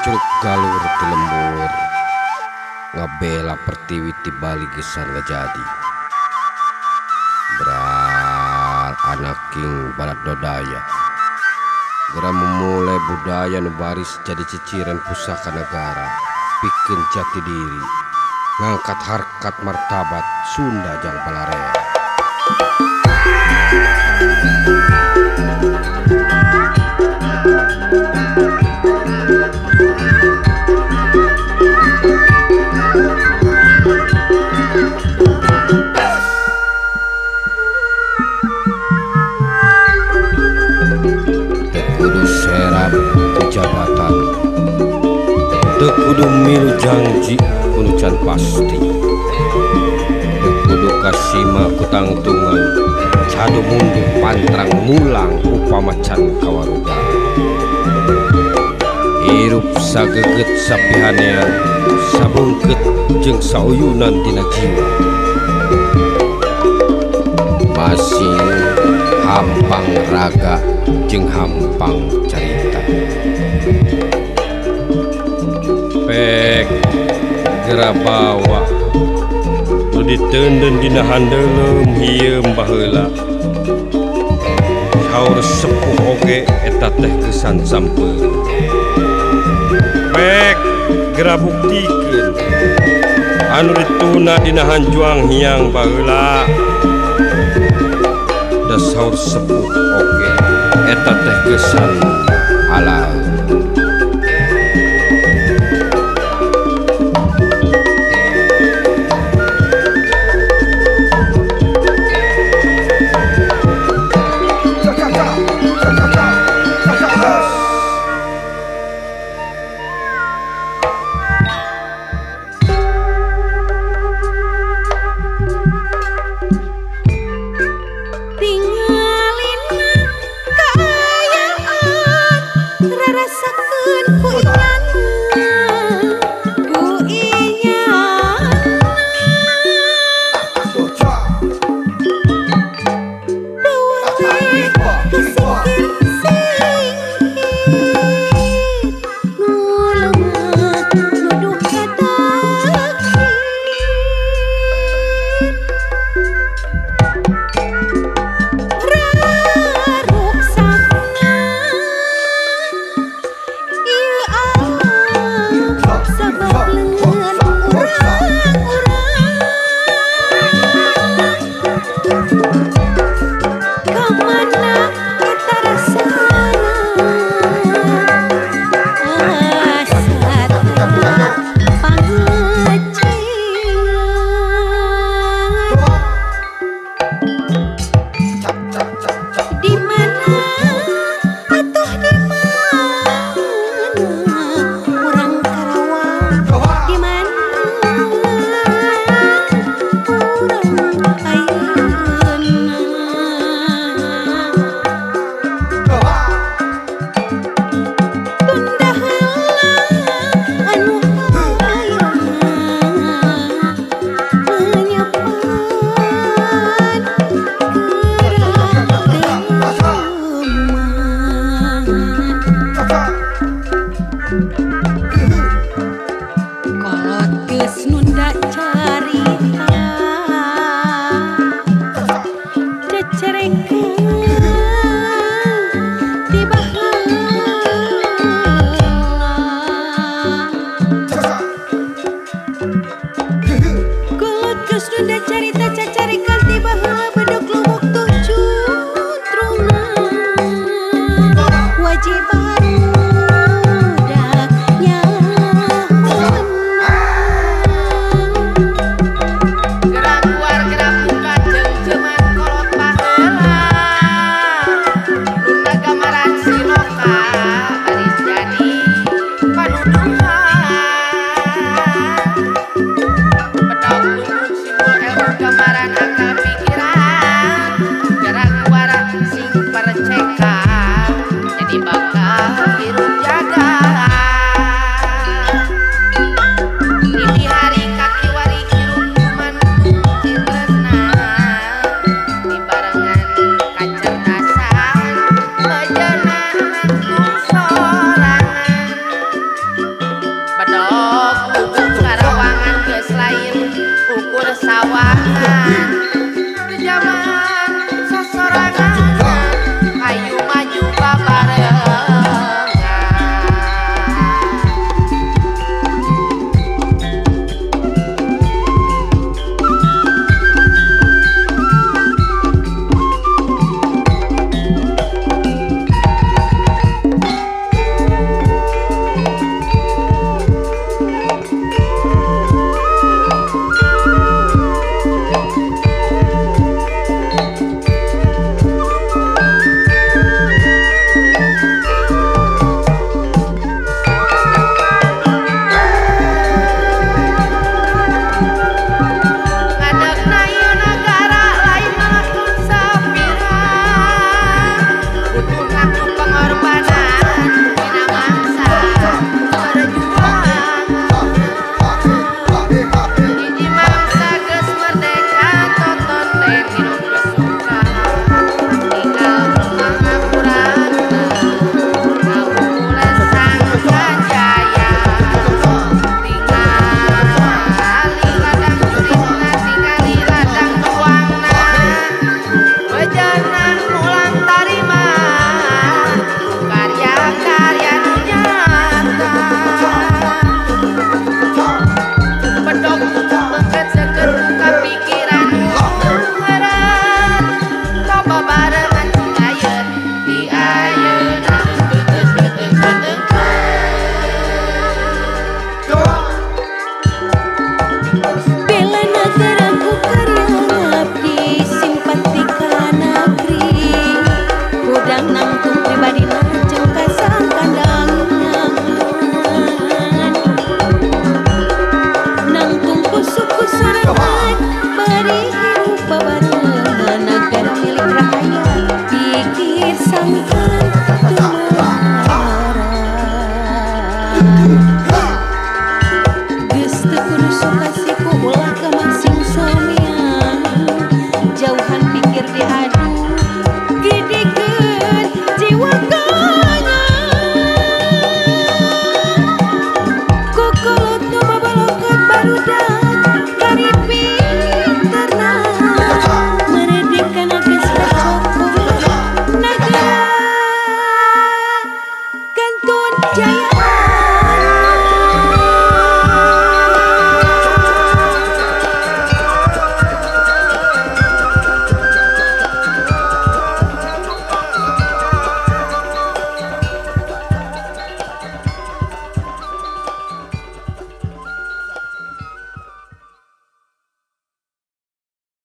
Curug galur ti lembur ngabela pertiwi ti bali gesan ngajadi beral anaking balat dodaya gera memulai budaya nu baris jadi ciciren pusaka negara pikeun jati diri ngangkat harkat martabat Sunda jang Palarea. Tekudu serap jabatan, tekudu milu janji kudu can pasti, tekudu kasima kutangtungan cadu mundur pantrang mulang upama can kawaruga hirup sageget sapihanean sabungket jeung sauyunan tina jiwa masing hampang raga jeung hampang carita pek gera bawa nu diteundeun dina handeulem hieum baheula saur sepuh oge eta teh kesan sampeun pek gera buktikeun anu dituna dina hanjuang hiang baheula da saur sepuh oge eta teh kesan halal. Kolot geus nun